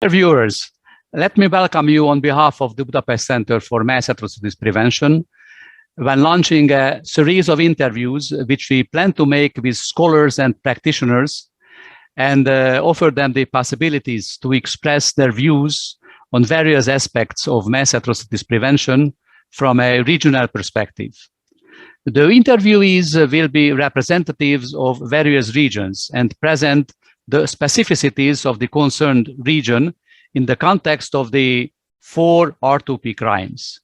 Dear viewers, let me welcome you on behalf of the Budapest Centre for Mass Atrocities Prevention when launching a series of interviews which we plan to make with scholars and practitioners and offer them the possibilities to express their views on various aspects of mass atrocities prevention from a regional perspective. The interviewees will be representatives of various regions and present the specificities of the concerned region in the context of the 4 R2P crimes.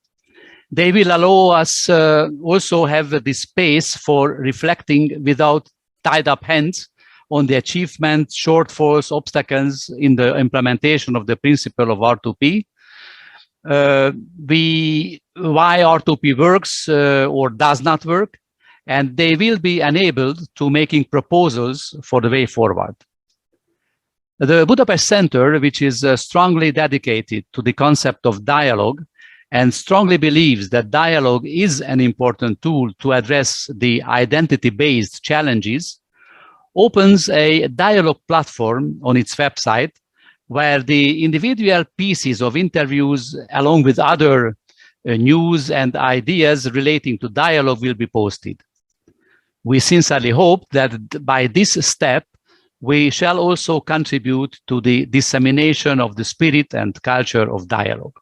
They will allow us also have the space for reflecting without tied up hands on the achievements, shortfalls, obstacles in the implementation of the principle of R2P, why R2P works or does not work, and they will be enabled to making proposals for the way forward. The Budapest Centre, which is strongly dedicated to the concept of dialogue and strongly believes that dialogue is an important tool to address the identity-based challenges, opens a dialogue platform on its website where the individual pieces of interviews along with other news and ideas relating to dialogue will be posted. We sincerely hope that by this step, we shall also contribute to the dissemination of the spirit and culture of dialogue.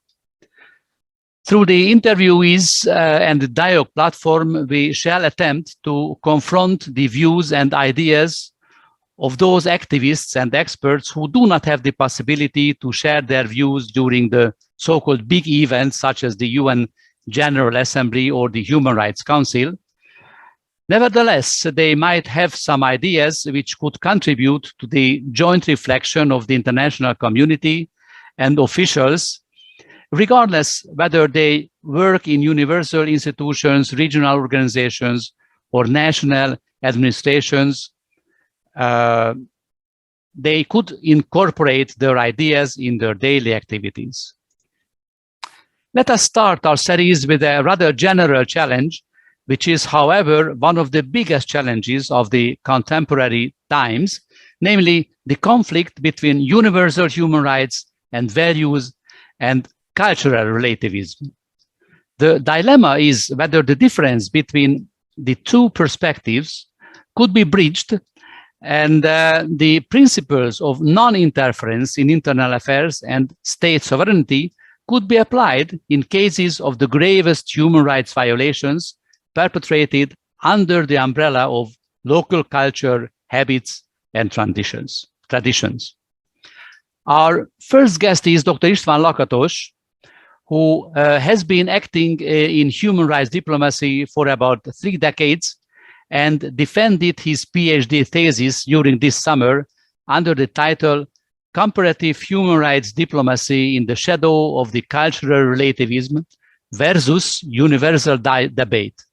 Through the interviewees and the dialogue platform, we shall attempt to confront the views and ideas of those activists and experts who do not have the possibility to share their views during the so-called big events such as the UN General Assembly or the Human Rights Council. Nevertheless, they might have some ideas which could contribute to the joint reflection of the international community and officials, regardless whether they work in universal institutions, regional organizations, or national administrations. They could incorporate their ideas in their daily activities. Let us start our series with a rather general challenge, which is, however, one of the biggest challenges of the contemporary times, namely the conflict between universal human rights and values and cultural relativism. The dilemma is whether the difference between the two perspectives could be bridged and the principles of non-interference in internal affairs and state sovereignty could be applied in cases of the gravest human rights violations perpetrated under the umbrella of local culture, habits, and traditions. Our first guest is Dr. István Lakatos, who has been acting in human rights diplomacy for about 3 decades and defended his PhD thesis during this summer under the title Comparative Human Rights Diplomacy in the Shadow of the Cultural Relativism versus Universal Debate,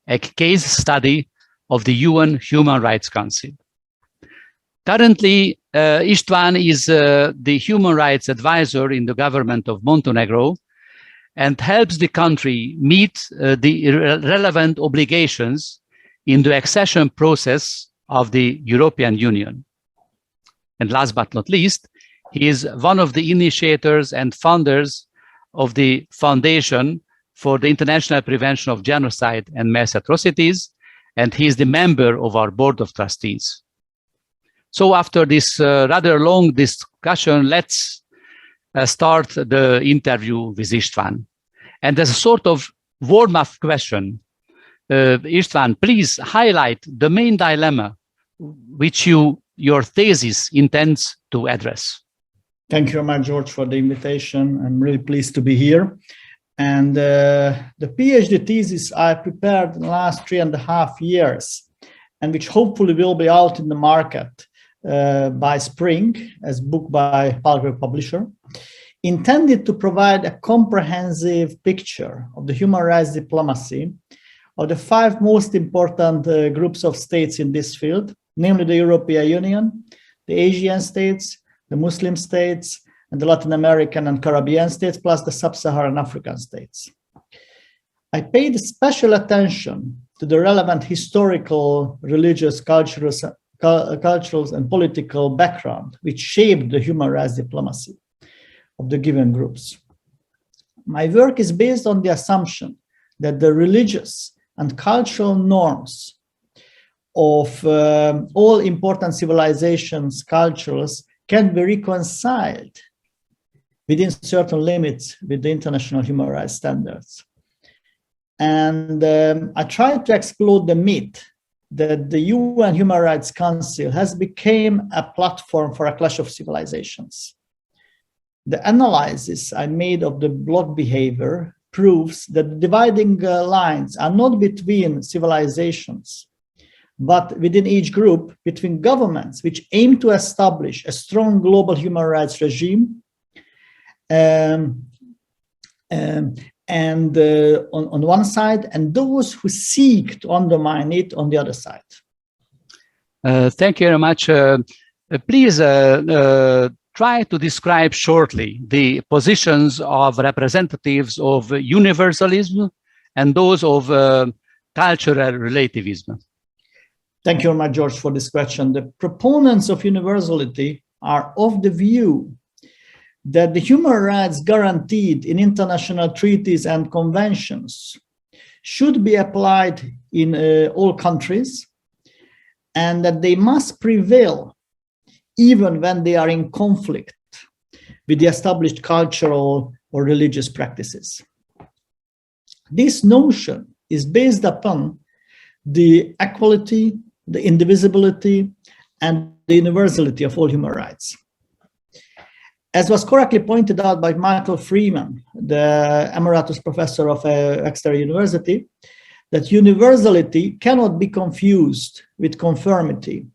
a case study of the UN Human Rights Council. Currently, István is the human rights advisor in the government of Montenegro and helps the country meet the relevant obligations in the accession process of the European Union. And last but not least, he is one of the initiators and founders of the Foundation for the International Prevention of Genocide and Mass Atrocities, and he is the member of our Board of Trustees. So after this rather long discussion, let's start the interview with István. And as a sort of warm-up question, István, please highlight the main dilemma which your thesis intends to address. Thank you very much, George, for the invitation. I'm really pleased to be here. And the PhD thesis I prepared in the last 3.5 years, and which hopefully will be out in the market by spring as book by Palgrave Publisher, intended to provide a comprehensive picture of the human rights diplomacy of the 5 most important groups of states in this field, namely the European Union, the Asian states, the Muslim states, and the Latin American and Caribbean states, plus the Sub-Saharan African states. I paid special attention to the relevant historical, religious, cultural, and political background which shaped the human rights diplomacy. of the given groups. My work is based on the assumption that the religious and cultural norms of all important civilizations, cultures, can be reconciled within certain limits with the international human rights standards. And I tried to explore the myth that the UN Human Rights Council has become a platform for a clash of civilizations. The analysis I made of the block behavior proves that the dividing lines are not between civilizations, but within each group, between governments which aim to establish a strong global human rights regime on one side, and those who seek to undermine it on the other side. Thank you very much. Please try to describe shortly the positions of representatives of universalism and those of cultural relativism. Thank you very much, George, for this question. The proponents of universality are of the view that the human rights guaranteed in international treaties and conventions should be applied in all countries, and that they must prevail even when they are in conflict with the established cultural or religious practices. This notion is based upon the equality, the indivisibility, and the universality of all human rights. As was correctly pointed out by Michael Freeman, the emeritus professor of Exeter University, that universality cannot be confused with conformity,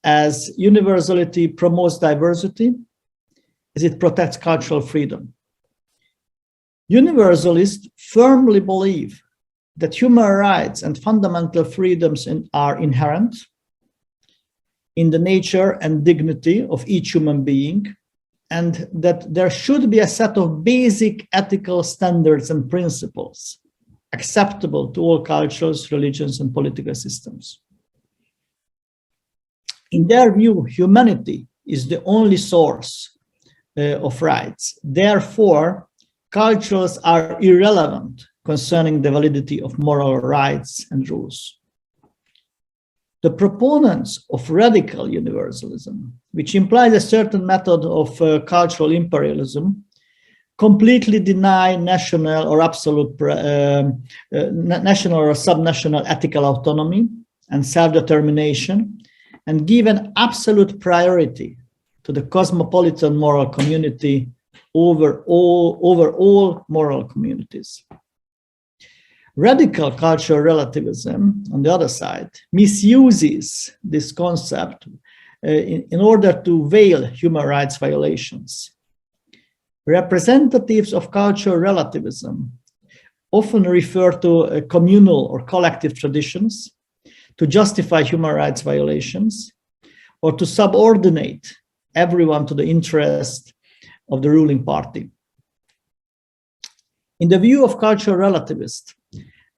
as universality promotes diversity, as it protects cultural freedom. Universalists firmly believe that human rights and fundamental freedoms are inherent in the nature and dignity of each human being, and that there should be a set of basic ethical standards and principles acceptable to all cultures, religions, and political systems. In their view, humanity is the only source of rights. Therefore, cultures are irrelevant concerning the validity of moral rights and rules. The proponents of radical universalism, which implies a certain method of cultural imperialism, completely deny national or absolute national or subnational ethical autonomy and self-determination, and give an absolute priority to the cosmopolitan moral community over all moral communities. Radical cultural relativism, on the other side, misuses this concept in order to veil human rights violations. Representatives of cultural relativism often refer to communal or collective traditions to justify human rights violations, or to subordinate everyone to the interest of the ruling party. In the view of cultural relativists,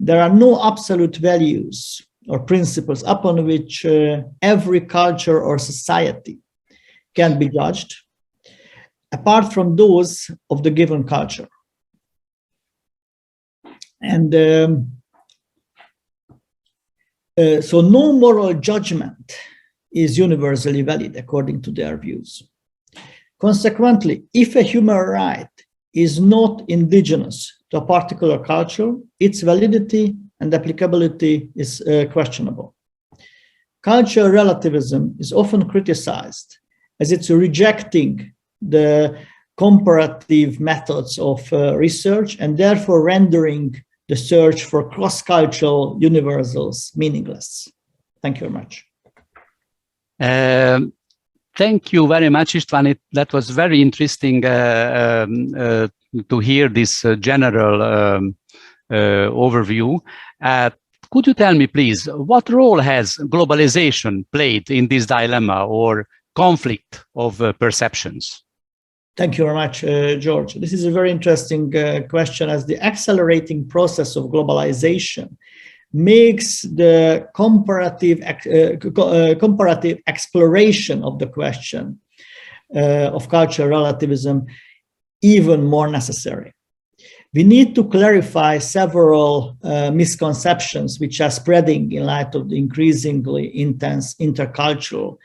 there are no absolute values or principles upon which every culture or society can be judged, apart from those of the given culture. And so no moral judgment is universally valid according to their views. Consequently, if a human right is not indigenous to a particular culture, its validity and applicability is questionable. Cultural relativism is often criticized as it's rejecting the comparative methods of research and therefore rendering the search for cross-cultural universals meaningless. Thank you very much. Thank you very much, István. That was very interesting to hear this general overview. Could you tell me, please, what role has globalization played in this dilemma or conflict of perceptions? Thank you very much, George. This is a very interesting question, as the accelerating process of globalization makes the comparative exploration of the question of cultural relativism even more necessary. We need to clarify several misconceptions which are spreading in light of the increasingly intense intercultural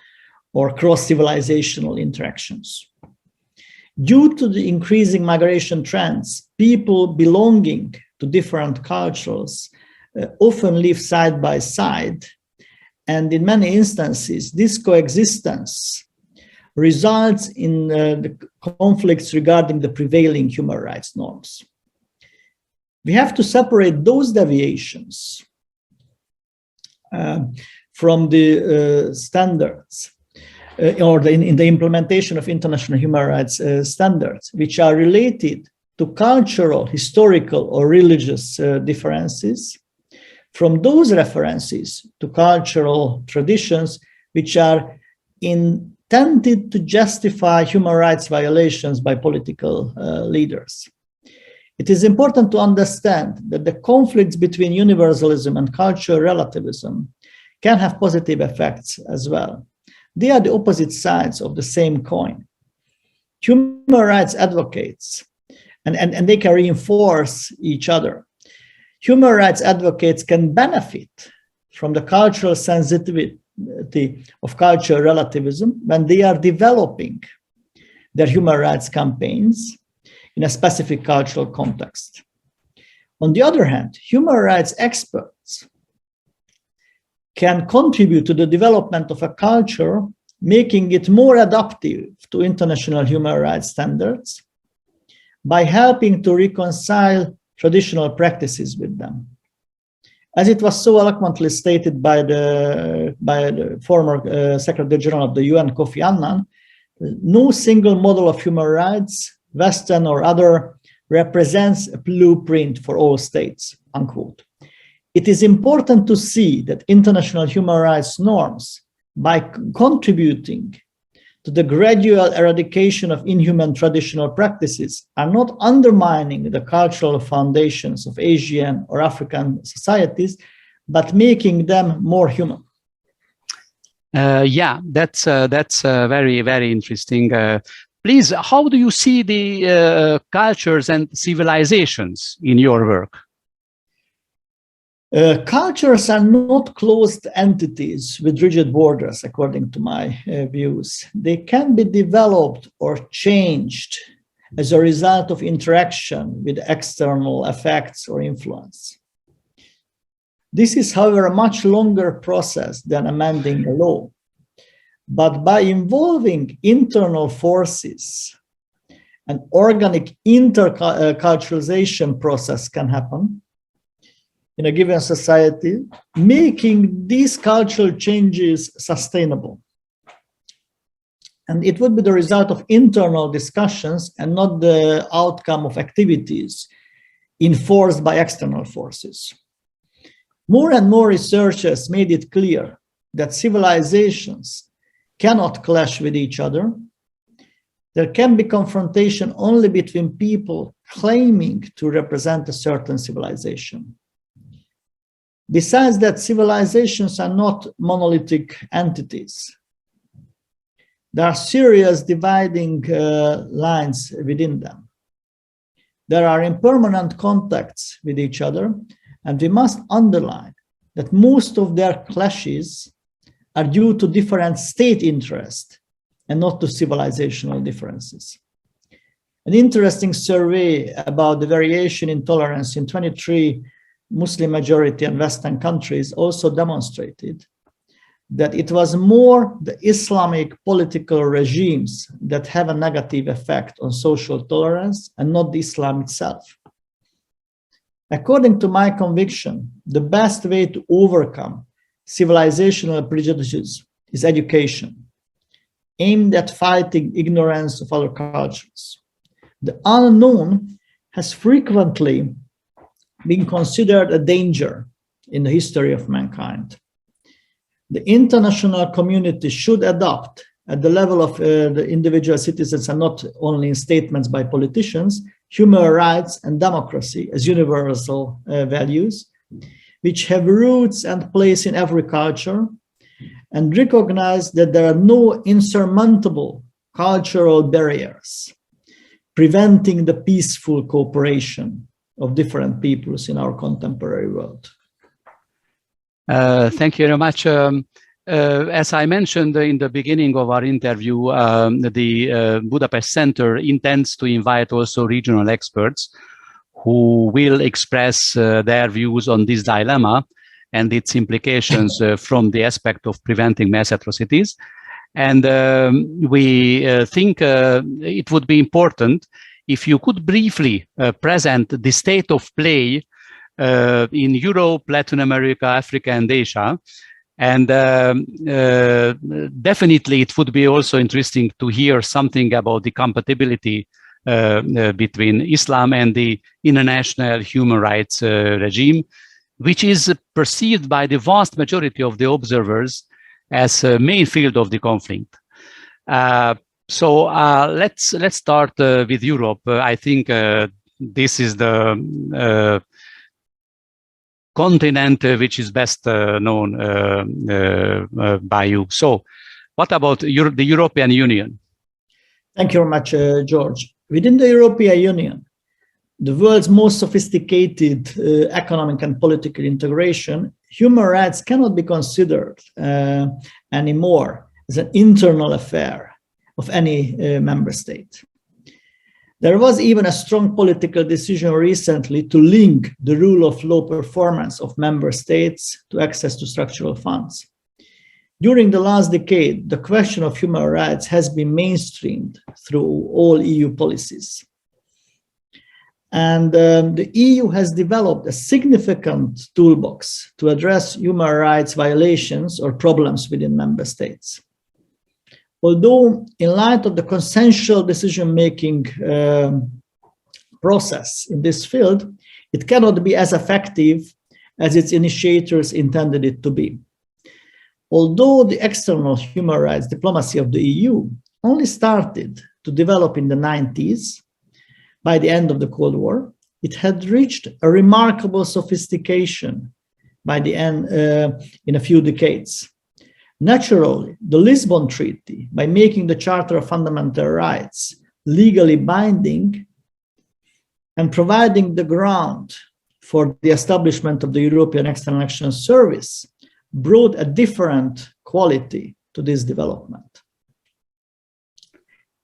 or cross-civilizational interactions. Due to the increasing migration trends, people belonging to different cultures often live side by side, and in many instances, this coexistence results in the conflicts regarding the prevailing human rights norms. We have to separate those deviations from the standards or in the implementation of international human rights standards, which are related to cultural, historical, or religious differences, from those references to cultural traditions which are intended to justify human rights violations by political leaders. It is important to understand that the conflicts between universalism and cultural relativism can have positive effects as well. They are the opposite sides of the same coin. Human rights advocates, and they can reinforce each other. Human rights advocates can benefit from the cultural sensitivity of cultural relativism when they are developing their human rights campaigns in a specific cultural context. On the other hand, human rights experts can contribute to the development of a culture, making it more adaptive to international human rights standards by helping to reconcile traditional practices with them. As it was so eloquently stated by the former Secretary General of the UN, Kofi Annan, no single model of human rights, Western or other, represents a blueprint for all states, unquote. It is important to see that international human rights norms, by contributing to the gradual eradication of inhuman traditional practices, are not undermining the cultural foundations of Asian or African societies, but making them more human. Yeah, that's very, very interesting. Please, how do you see the cultures and civilizations in your work? Cultures are not closed entities with rigid borders, according to my views. They can be developed or changed as a result of interaction with external effects or influence. This is, however, a much longer process than amending a law. But by involving internal forces, an organic interculturalization process can happen in a given society, making these cultural changes sustainable. And it would be the result of internal discussions and not the outcome of activities enforced by external forces. More and more researchers made it clear that civilizations cannot clash with each other. There can be confrontation only between people claiming to represent a certain civilization. Besides that, civilizations are not monolithic entities. There are serious dividing lines within them. There are impermanent contacts with each other, and we must underline that most of their clashes are due to different state interests and not to civilizational differences. An interesting survey about the variation in tolerance in 23 Muslim majority and Western countries also demonstrated that it was more the Islamic political regimes that have a negative effect on social tolerance and not the Islam itself. According to my conviction, the best way to overcome civilizational prejudices is education, aimed at fighting ignorance of other cultures. The unknown has frequently been considered a danger in the history of mankind. The international community should adopt, at the level of the individual citizens and not only in statements by politicians, human rights and democracy as universal values, which have roots and place in every culture, and recognize that there are no insurmountable cultural barriers. preventing the peaceful cooperation of different peoples in our contemporary world. Thank you very much. As I mentioned in the beginning of our interview, the Budapest Centre intends to invite also regional experts who will express their views on this dilemma and its implications from the aspect of preventing mass atrocities. And we think it would be important if you could briefly present the state of play in Europe, Latin America, Africa, and Asia. And definitely it would be also interesting to hear something about the compatibility between Islam and the international human rights regime, which is perceived by the vast majority of the observers as a main field of the conflict. So let's start with Europe. I think this is the continent which is best known by you. So what about the European Union? Thank you very much, George. Within the European Union, the world's most sophisticated economic and political integration, human rights cannot be considered anymore as an internal affair of any member state. There was even a strong political decision recently to link the rule of law performance of member states to access to structural funds. During the last decade, the question of human rights has been mainstreamed through all EU policies. And the EU has developed a significant toolbox to address human rights violations or problems within member states. Although, in light of the consensual decision-making process in this field, it cannot be as effective as its initiators intended it to be. Although the external human rights diplomacy of the EU only started to develop in the 90s, by the end of the Cold War, it had reached a remarkable sophistication by the end in a few decades. Naturally, the Lisbon Treaty, by making the Charter of Fundamental Rights legally binding and providing the ground for the establishment of the European External Action Service, brought a different quality to this development.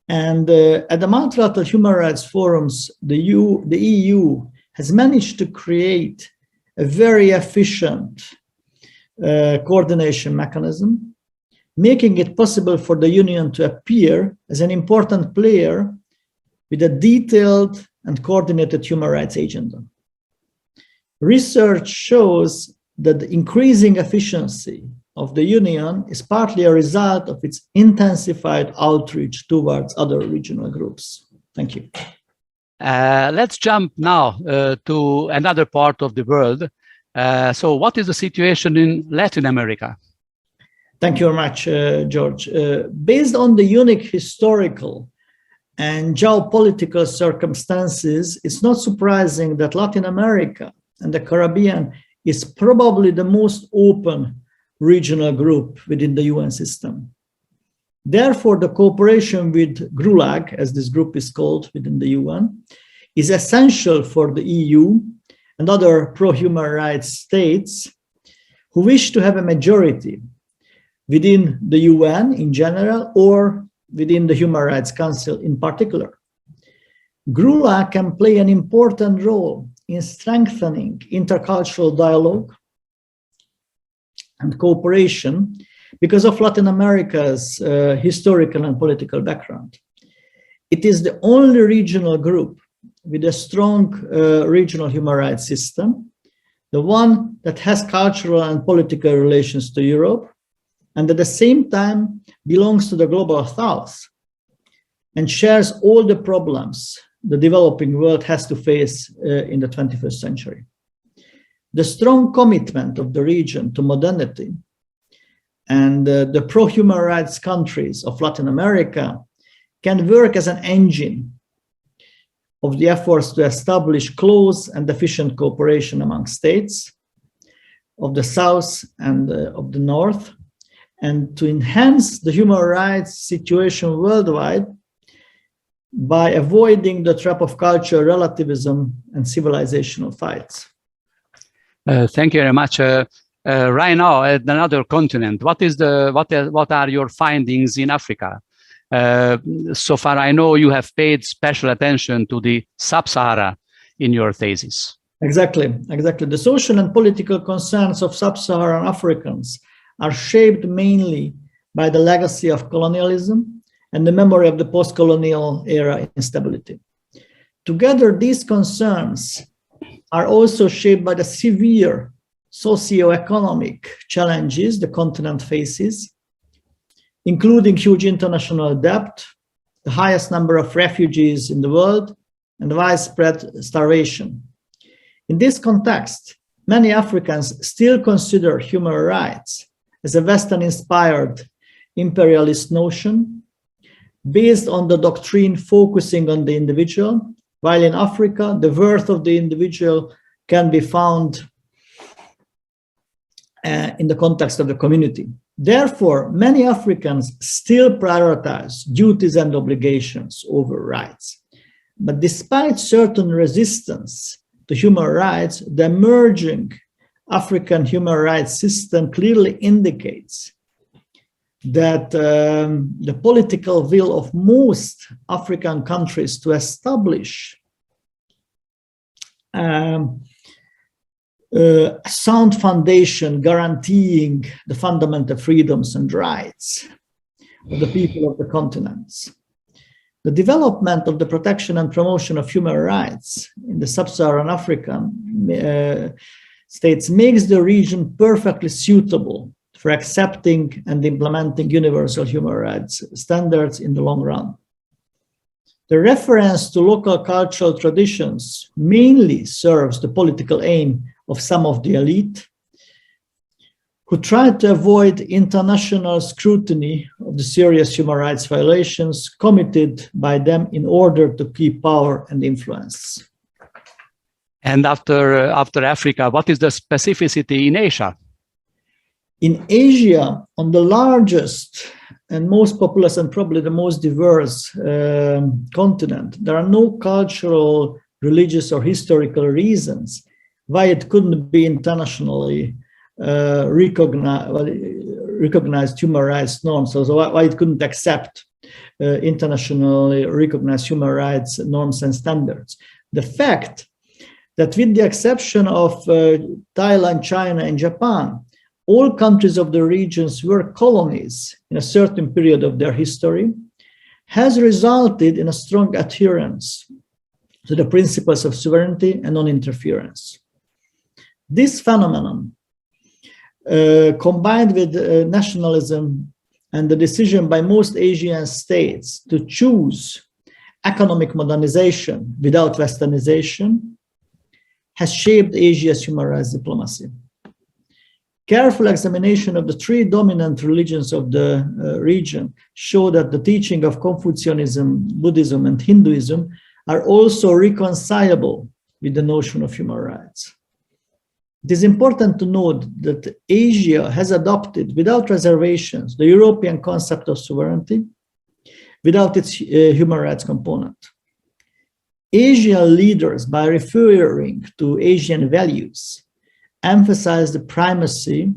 And at the multilateral human rights forums, the EU has managed to create a very efficient coordination mechanism, making it possible for the Union to appear as an important player with a detailed and coordinated human rights agenda. Research shows that the increasing efficiency of the Union is partly a result of its intensified outreach towards other regional groups. Thank you. Let's jump now to another part of the world. So what is the situation in Latin America? Thank you very much, George. Based on the unique historical and geopolitical circumstances, it's not surprising that Latin America and the Caribbean is probably the most open regional group within the UN system. Therefore, the cooperation with GRULAG, as this group is called within the UN, is essential for the EU and other pro-human rights states who wish to have a majority within the UN in general or within the Human Rights Council in particular. GRULAG can play an important role in strengthening intercultural dialogue and cooperation because of Latin America's historical and political background. It is the only regional group with a strong regional human rights system, the one that has cultural and political relations to Europe, and at the same time belongs to the global South and shares all the problems the developing world has to face in the 21st century. The strong commitment of the region to modernity and the pro-human rights countries of Latin America can work as an engine of the efforts to establish close and efficient cooperation among states of the South and of the North, and to enhance the human rights situation worldwide by avoiding the trap of cultural relativism and civilizational fights. Thank you very much. Right now, at another continent, what are your findings in Africa? So far, I know you have paid special attention to the Sub-Sahara in your thesis. Exactly. The social and political concerns of sub-Saharan Africans are shaped mainly by the legacy of colonialism and the memory of the post-colonial era instability. Together, these concerns are also shaped by the severe socio-economic challenges the continent faces, including huge international debt, the highest number of refugees in the world, and widespread starvation. In this context, many Africans still consider human rights as a Western-inspired imperialist notion based on the doctrine focusing on the individual, while in Africa, the worth of the individual can be found in the context of the community. Therefore, many Africans still prioritize duties and obligations over rights. But despite certain resistance to human rights, the emerging African human rights system clearly indicates that the political will of most African countries to establish a sound foundation guaranteeing the fundamental freedoms and rights of the people of the continents. The development of the protection and promotion of human rights in the sub-Saharan African states makes the region perfectly suitable for accepting and implementing universal human rights standards in the long run. The reference to local cultural traditions mainly serves the political aim of some of the elite who tried to avoid international scrutiny of the serious human rights violations committed by them in order to keep power and influence. And after Africa, what is the specificity in Asia? In Asia, on the largest and most populous and probably the most diverse continent, there are no cultural, religious, or historical reasons why it couldn't be internationally recognized human rights norms, so why it couldn't accept internationally recognized human rights norms and standards. The fact that with the exception of Thailand, China, and Japan, all countries of the regions were colonies in a certain period of their history has resulted in a strong adherence to the principles of sovereignty and non-interference. This phenomenon, combined with nationalism and the decision by most Asian states to choose economic modernization without westernization, has shaped Asia's human rights diplomacy. Careful examination of the three dominant religions of the region show that the teaching of Confucianism, Buddhism, and Hinduism are also reconcilable with the notion of human rights. It is important to note that Asia has adopted without reservations the European concept of sovereignty without its human rights component. Asian leaders, by referring to Asian values, emphasize the primacy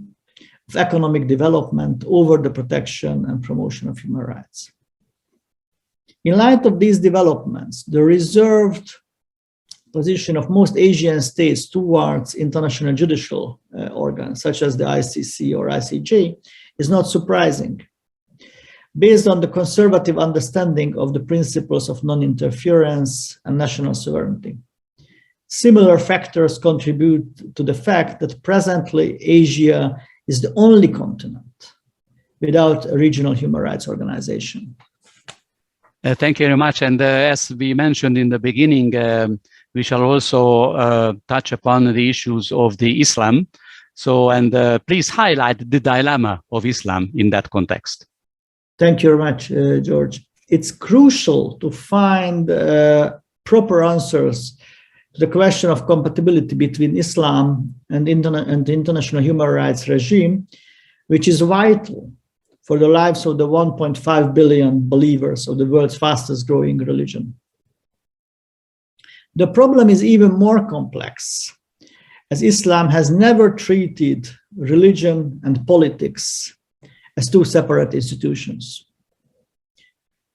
of economic development over the protection and promotion of human rights. In light of these developments, the reserved position of most Asian states towards international judicial organs, such as the ICC or ICJ, is not surprising, based on the conservative understanding of the principles of non-interference and national sovereignty. Similar factors contribute to the fact that presently Asia is the only continent without a regional human rights organization. Thank you very much. And as we mentioned in the beginning, we shall also touch upon the issues of the Islam. So, and please highlight the dilemma of Islam in that context. Thank you very much, George. It's crucial to find proper answers to the question of compatibility between Islam and the international human rights regime, which is vital for the lives of the 1.5 billion believers of the world's fastest growing religion. The problem is even more complex, as Islam has never treated religion and politics as two separate institutions.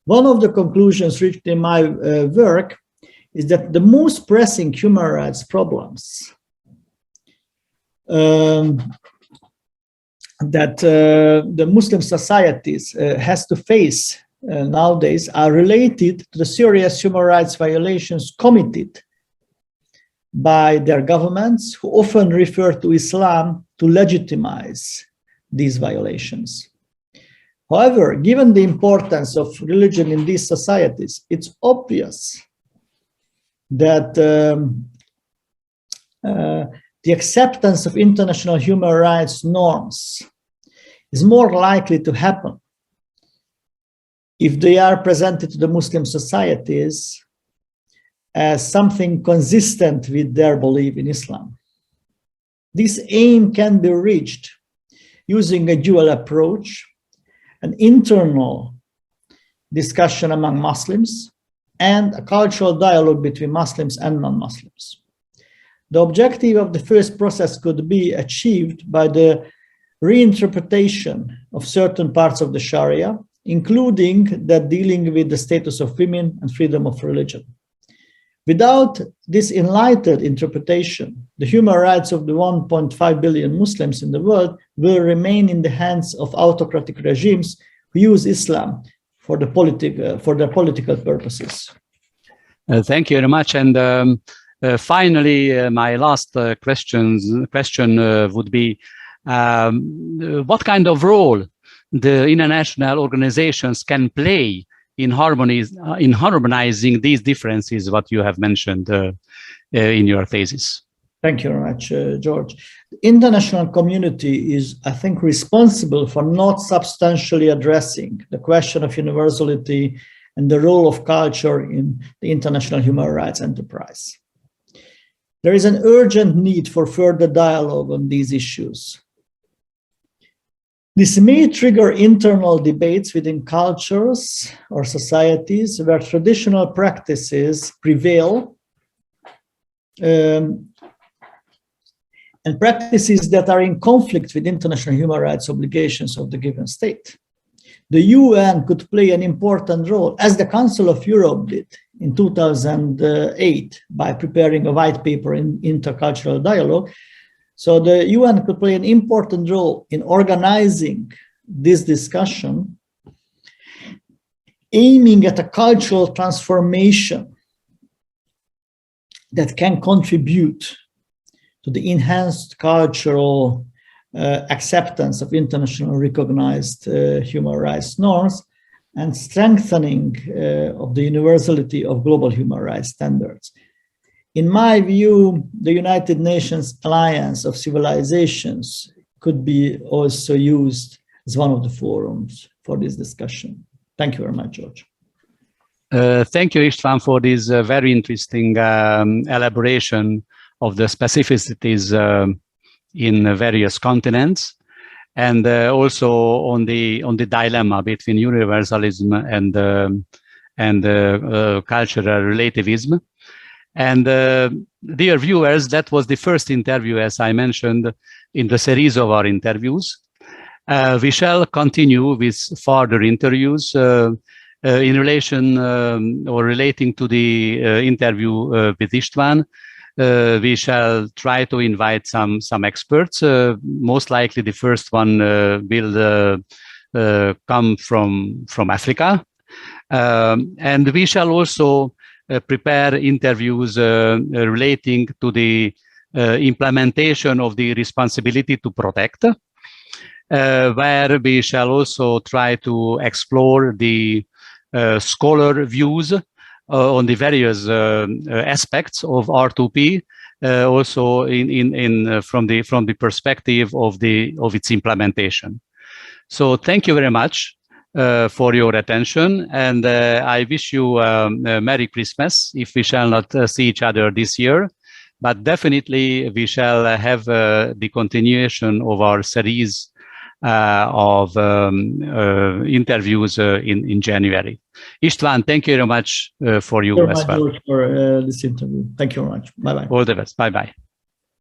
One of the conclusions reached in my work is that the most pressing human rights problems that the Muslim societies has to face nowadays are related to the serious human rights violations committed by their governments, who often refer to Islam to legitimize these violations. However, given the importance of religion in these societies, it's obvious that the acceptance of international human rights norms is more likely to happen if they are presented to the Muslim societies as something consistent with their belief in Islam. This aim can be reached using a dual approach: an internal discussion among Muslims and a cultural dialogue between Muslims and non-Muslims. The objective of the first process could be achieved by the reinterpretation of certain parts of the Sharia, including that dealing with the status of women and freedom of religion. Without this enlightened interpretation, the human rights of the 1.5 billion Muslims in the world will remain in the hands of autocratic regimes who use Islam for their political purposes. Thank you very much. And finally, my last question would be, what kind of role the international organizations can play in harmonizing these differences, what you have mentioned in your thesis? Thank you very much, George. The international community is, I think, responsible for not substantially addressing the question of universality and the role of culture in the international human rights enterprise. There is an urgent need for further dialogue on these issues. This may trigger internal debates within cultures or societies where traditional practices prevail, and practices that are in conflict with international human rights obligations of the given state. The UN could play an important role, as the Council of Europe did in 2008 by preparing a white paper in intercultural dialogue. So the UN could play an important role in organizing this discussion, aiming at a cultural transformation that can contribute to the enhanced cultural acceptance of internationally recognized human rights norms and strengthening of the universality of global human rights standards. In my view, the United Nations Alliance of Civilizations could be also used as one of the forums for this discussion. Thank you very much, George. Thank you, István, for this very interesting elaboration of the specificities in various continents, and also on the dilemma between universalism and cultural relativism. And dear viewers, that was the first interview, as I mentioned, in the series of our interviews. We shall continue with further interviews in relation or relating to the interview with István. We shall try to invite some experts. Most likely the first one will come from Africa. And we shall also prepare interviews relating to the implementation of the responsibility to protect, where we shall also try to explore the scholar views on the various aspects of R2P, also from the perspective of its implementation. So thank you very much for your attention, and I wish you a Merry Christmas if we shall not see each other this year, but definitely we shall have the continuation of our series of interviews in January. István, thank you very much for you as well. George, for this interview. Thank you very much. Bye-bye. All the best. Bye-bye.